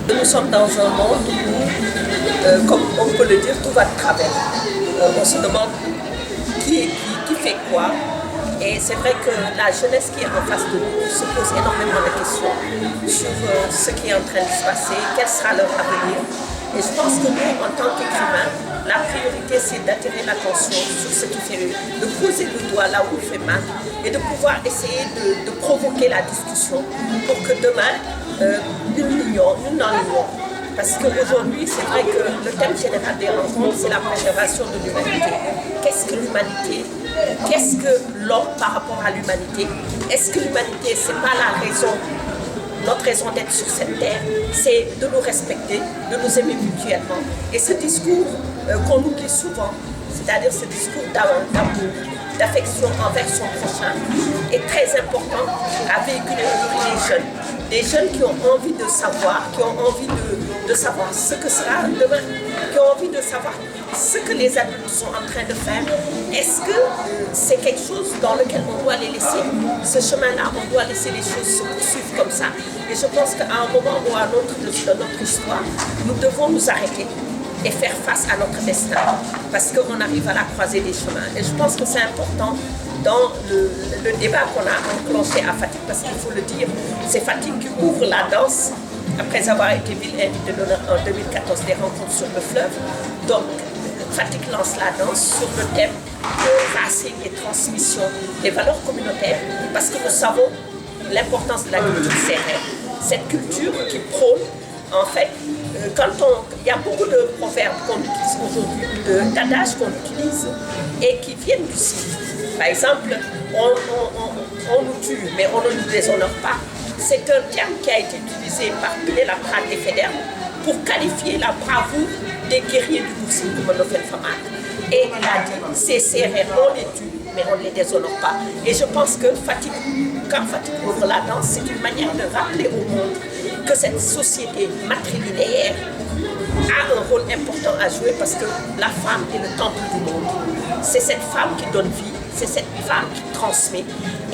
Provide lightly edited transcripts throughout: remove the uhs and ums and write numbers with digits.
Nous sommes dans un monde où, comme on peut le dire, tout va de travers. On se demande qui fait quoi. Et c'est vrai que la jeunesse qui est en face de nous se pose énormément de questions sur ce qui est en train de se passer, quel sera leur avenir. Et je pense que nous, en tant qu'écrivains, la priorité, c'est d'attirer l'attention sur ce qui fait, de poser le doigt là où il fait mal et de pouvoir essayer de provoquer la discussion pour que demain, nous n'en l'ignorons. Parce qu'aujourd'hui, c'est vrai que le thème général des rencontres, c'est la préservation de l'humanité. Qu'est-ce que l'humanité? Qu'est-ce que l'homme par rapport à l'humanité? Est-ce que l'humanité, ce n'est pas la raison, notre raison d'être sur cette terre? C'est de nous respecter, de nous aimer mutuellement. Et ce discours qu'on oublie souvent, c'est-à-dire ce discours d'amour, d'affection envers son prochain, est très important à véhiculer auprès des jeunes. Des jeunes qui ont envie de savoir, qui ont envie de savoir ce que sera demain, qui ont envie de savoir ce que les adultes sont en train de faire. Est-ce que c'est quelque chose dans lequel on doit les laisser, ce chemin-là, on doit laisser les choses se poursuivre comme ça? Et je pense qu'à un moment ou à un autre de notre histoire, nous devons nous arrêter et faire face à notre destin, parce qu'on arrive à la croisée des chemins. Et je pense que c'est important dans le débat qu'on a enclenché à Fatick, parce qu'il faut le dire, c'est Fatick qui ouvre la danse, après avoir été ville invitée d'honneur en 2014 des rencontres sur le fleuve. Donc, Fatick lance la danse sur le thème racines et transmission des valeurs communautaires, parce que nous savons l'importance de la culture sérère. Cette culture qui prône, en fait, il y a beaucoup de proverbes qu'on utilise aujourd'hui, d'adages qu'on utilise et qui viennent du Sud. Par exemple, on nous tue, mais on ne nous déshonore pas. C'est un terme qui a été utilisé par Pinet-Laprade et Faidherbe pour qualifier la bravoure des guerriers du Moussi, comme on fait Famad. Et il a dit, c'est sérère, on les tue, mais on ne les déshonore pas. Et je pense que quand Fatick ouvre la danse, c'est une manière de rappeler au monde que cette société matrilinéaire a un rôle important à jouer, parce que la femme est le temple du monde. C'est cette femme qui donne vie, c'est cette femme qui transmet.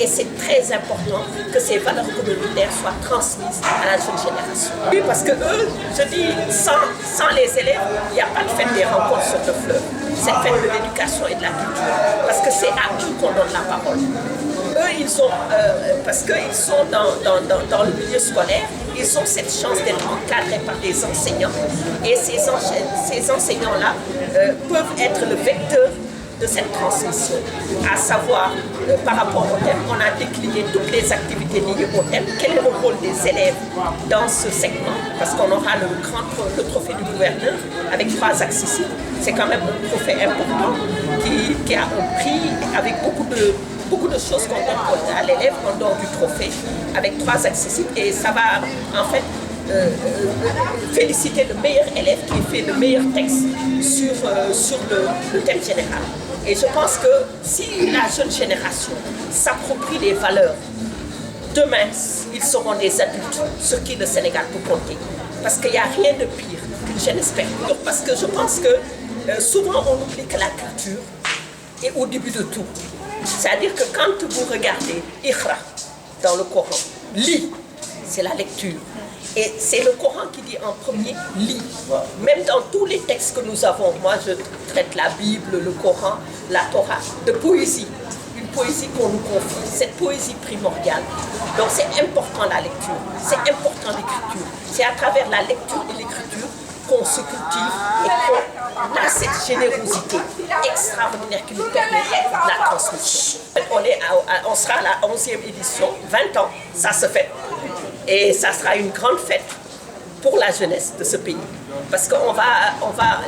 Et c'est très important que ces valeurs communautaires soient transmises à la jeune génération. Oui, parce que eux, je dis, sans les élèves, il n'y a pas de fête des rencontres sur le fleuve. C'est fête de l'éducation et de la culture. Parce que c'est à eux qu'on donne la parole. Eux, ils sont, parce qu'ils sont dans le milieu scolaire, ils ont cette chance d'être encadrés par des enseignants. Et ces enseignants-là peuvent être le vecteur de cette transmission, à savoir par rapport au thème, on a décliné toutes les activités liées au thème. Quel est le rôle des élèves dans ce segment? Parce qu'on aura le trophée du gouverneur avec 3 accessibles. C'est quand même un trophée important qui a un prix avec beaucoup de choses qu'on donne à l'élève en dehors du trophée, avec 3 accessibles. Et ça va en fait féliciter le meilleur élève qui fait le meilleur texte sur le thème général. Et je pense que si la jeune génération s'approprie les valeurs, demain, ils seront des adultes sur qui le Sénégal peut compter. Parce qu'il n'y a rien de pire qu'une jeunesse perdue. Parce que je pense que souvent on oublie que la culture est au début de tout. C'est-à-dire que quand vous regardez Iqra dans le Coran, lis, c'est la lecture. Et c'est le Coran qui dit en premier, lis. Même dans tous les textes que nous avons, moi je traite la Bible, le Coran, la Torah, de poésie. Une poésie qu'on nous confie, cette poésie primordiale. Donc c'est important la lecture, c'est important l'écriture. C'est à travers la lecture et l'écriture qu'on se cultive et qu'on a cette générosité extraordinaire qui nous permet la transmission. On sera à la 11e édition, 20 ans, ça se fait. Et ça sera une grande fête pour la jeunesse de ce pays. Parce qu'on va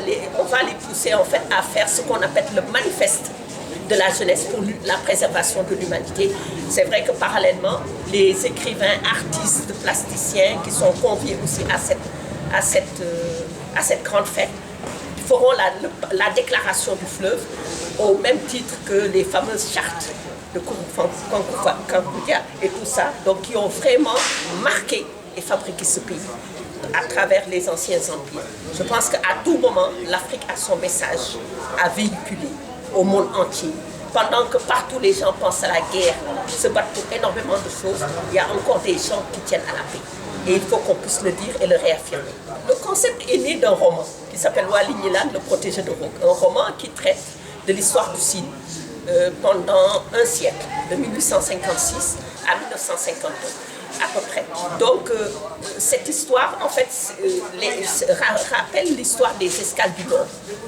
les pousser en fait à faire ce qu'on appelle le manifeste de la jeunesse pour la préservation de l'humanité. C'est vrai que parallèlement, les écrivains, artistes, plasticiens qui sont conviés aussi à cette grande fête feront la déclaration du fleuve au même titre que les fameuses chartes de Kankudia et tout ça, donc qui ont vraiment marqué et fabriqué ce pays à travers les anciens empires. Je pense qu'à tout moment, l'Afrique a son message à véhiculer au monde entier. Pendant que partout les gens pensent à la guerre, se battent pour énormément de choses, il y a encore des gens qui tiennent à la paix. Et il faut qu'on puisse le dire et le réaffirmer. Le concept est né d'un roman qui s'appelle Wali Nilan, le protégé de Rogue. Un roman qui traite de l'histoire du Sine pendant un siècle, de 1856 à 1952 à peu près. Donc cette histoire, en fait, rappelle l'histoire des escales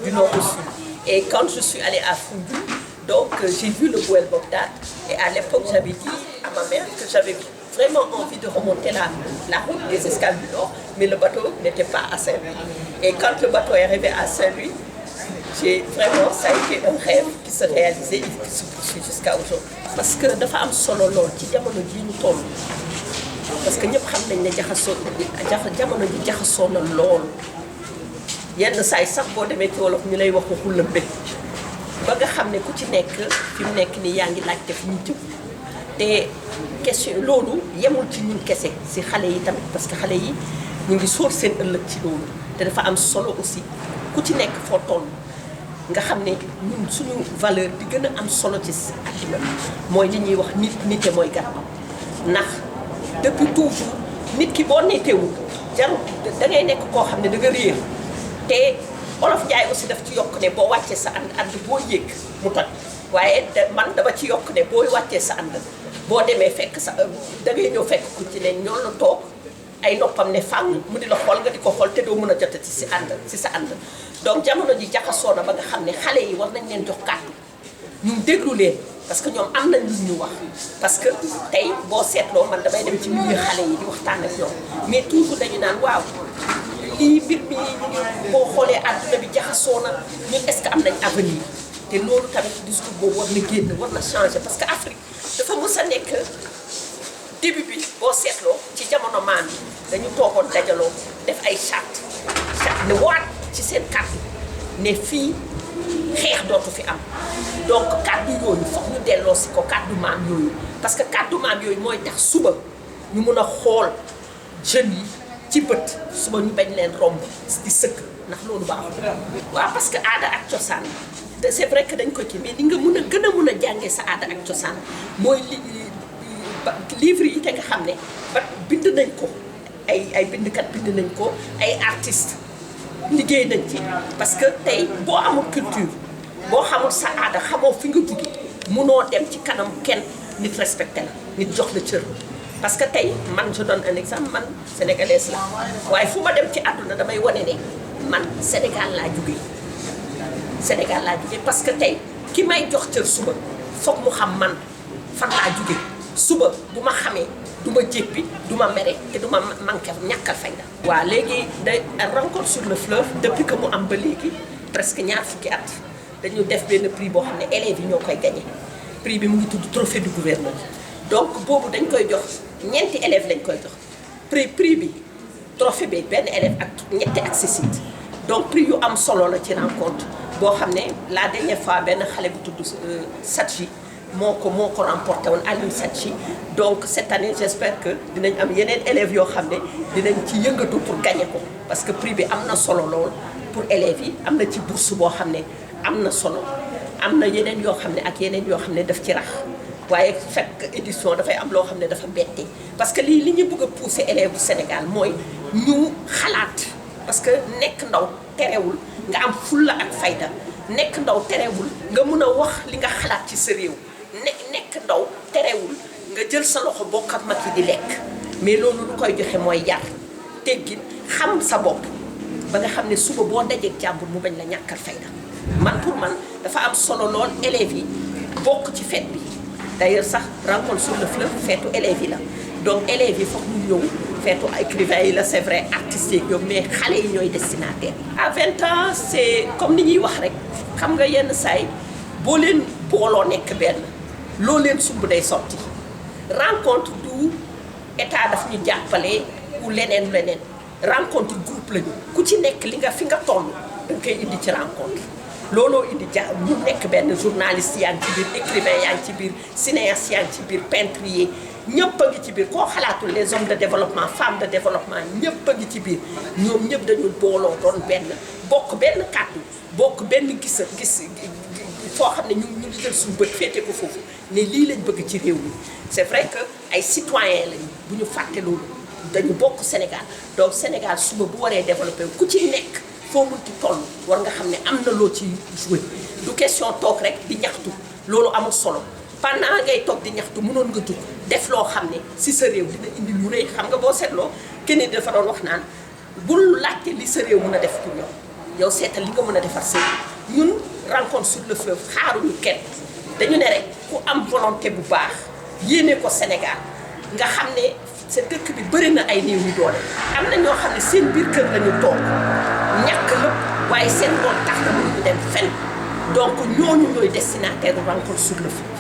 du nord au sud. Et quand je suis allée à Foundiougne, donc j'ai vu le Bouel Bogdad. Et à l'époque, j'avais dit à ma mère que j'avais vraiment envie de remonter la route des escales du nord, mais le bateau n'était pas à Saint-Louis. Et quand le bateau est arrivé à Saint-Louis, ça a été un rêve qui se réalisait et qui se poursuit jusqu'à aujourd'hui. Parce que dafa am solo lool ci jamono ji ñu toll parce que ñëpp xam nañ ne jamono ji jaxasoo na lool yenn saay sax boo demee ci wolof ñu lay wax waxu lëmbe ba nga xam ne ku ci nekk fi mu nekk nii yaa ngi laajte fi ñu jëm te question loolu yemul ci ñun kese si xale yi tamit parce que xale yi ñu ngi sóor seen ëllëg ci loolu te dafa am solo aussi ku ci nekk foo toll nga xam ne ñun suñu valeur di gën a am solo ci àddina mooy li ñuy wax nite mooy garab ndax depuis toujours nit ki boo nitewul jarul da ngay nekk koo xam ne da nga réer te Olof Njaay aussi daf ci yokk ne boo wàccee sa ànd boo yéeg mu toj waaye man dama ci yokk ne booy wàccee sa ànd boo demee fekk sa da ngay ñëw fekk ku ci ne ñoo la toog ay noppam ne fàng mu di la xool nga di ko xool te doo mën a jotati si sa ànd donc jamono ji jaxasoo na ba nga xam ne xale yi war nañ leen jox kàddu ñu déglu leen parce que ñoom am nañ lu ñu wax parce que tey boo seetloo man damay dem ci milieu xale yi di waxtaan ak ñoom mais toujours dañu naan waaw lii mbir mi boo xoolee àdduna bi jaxasoo na ñun est-ce que am nañ avenir te loolu tamit discours boobu war na génn war na changer parce que Afrique dafa mës a nekk début bi boo seetloo ci jamono maam yi dañu toogoon dajaloo def ay charte ne waat ci seen kàddu ne fii xeex dootu fi am donc kàddu yooyu foog ñu delloo si ko kàddu maam yooyu parce que kàddu maam yooyu mooy tax suba ñu mun a xool jeunes yi ci bët suba ñu bañ leen romb di sëkk ndax loolu baaxul. waaw parce que aada ak cosaan c'est vrai que dañ ko ci mais li nga mun a gën a mun a jàngee sa aada ak cosaan mooy livre yi te nga xam ne ba bind nañ ko ay bindkat bind nañ ko ay artistes liggéey nañ ci parce que tey boo amul culture boo xamul sa aada xamoo fi nga jóge munoo dem ci kanam kenn nit respecté la nit jox la cër parce que tey man je donne un exemple man sénégalaise la waaye fu ma dem ci àdduna damay wane ne man Sénégal laa jóge parce que tey ki may jox cër suba foog mu xam man fan laa jóge suba bu ma xamee du ma jéppi du ma mere te du ma manqué ñàkkal fayda. waaw léegi day rencontre sur le fleuve depuis que mu am ba léegi presque ñaar fukki at dañu def benn prix boo xam ne élèves yi ñoo koy gagné prix bi mu ngi tudd trophée du gouverneur donc boobu dañ koy jox ñeenti élèves lañ koy jox prix bi trophée bi benn élève ak ñetti accessible donc prix yu am solo la ci rencontre boo xam ne la dernière fois benn xale bu tudd Sadji moo ko remporté woon Aliou Sadji donc cette année j'espère que dinañ am yeneen élèves yoo xam ne dinañ ci yëngatu pour gagner ko parce que prix bi am na solo lool pour élèves yi am na ci bourse boo xam ne am na solo am na yeneen yoo xam ne ak yeneen yoo xam ne daf ci rax waaye chaque édition dafay am loo xam ne dafa bette parce que li ñu bëgg a pousser élèves bu Sénégal mooy ñu xalaat parce que nekk ndaw terewul nga am fulla ak fayda nekk ndaw terewul nga mun a wax li nga xalaat ci sa réew nekk ndaw terewul nga jël sa loxo bokk ak mag yi di lekk mais loolu lu koy joxe mooy yar teggin xam sa bopp ba nga xam ne suba boo dajeeg jàmbur mu bañ la ñàkkal fayda man pour man dafa am solo lool élèves yi bokk ci fête bi d'ailleurs sax rencontre sur le fleuve feetu élèves yi la donc élèves yi foog ñu ñëw feetu écrivains yi la c'est vrai artistes yi ñoom mais xale yi ñooy destinataire à 20 ans c'est comme ni ñuy wax rek xam nga yenn saay boo leen booloo nekk benn loo leen sumb day sotti rencontre du état daf ñu jàppale ou leneen rencontre groupe lañu ku ci nekk li nga fi nga toll da nga koy indi ci rencontre looloo indi ñu nekk benn journaliste yaa ngi ci biir écrivain yaa ngi ci biir cinéaste yaa ngi ci biir peintre yi ñëpp a ngi ci biir koo xalaatul les hommes de développement femmes de développement ñëpp a ngi ci biir ñoom ñëpp dañu booloo doon benn bokk benn kàddu bokk benn gis foo xam ne ñu ngi jël suñu bët féete ko foofu ne lii lañ bëgg ci réew mi c'est vrai que ay citoyens lañu bu ñu fàtte loolu dañu bokk Sénégal donc Sénégal suba bu waree développé ku ci nekk foo munti toll war nga xam ne am na loo ci joué du question toog rek di ñaxtu loolu amul solo pendant ngay toog di ñaxtu mënoon nga jug def loo xam ne si sa réew dina indi lu rëy xam nga boo seetloo kenn dafa doon wax naan bul laajte li sa réew mën a def pour ñoom yow seetal li nga mën a defar sa ñun rencontre sur le fleuve xaaruñu kenn dañu ne rek ku am volonté bu baax yéene ko Sénégal nga xam ne sa dëkk bi bëri na ay néew yu doole am na ñoo xam ne seen biir kër la ñu toog ñàkk lépp waaye seen doon tax na mënuñu dem fenn donc ñooñu ñooy destinataire rencontre sur le fleuve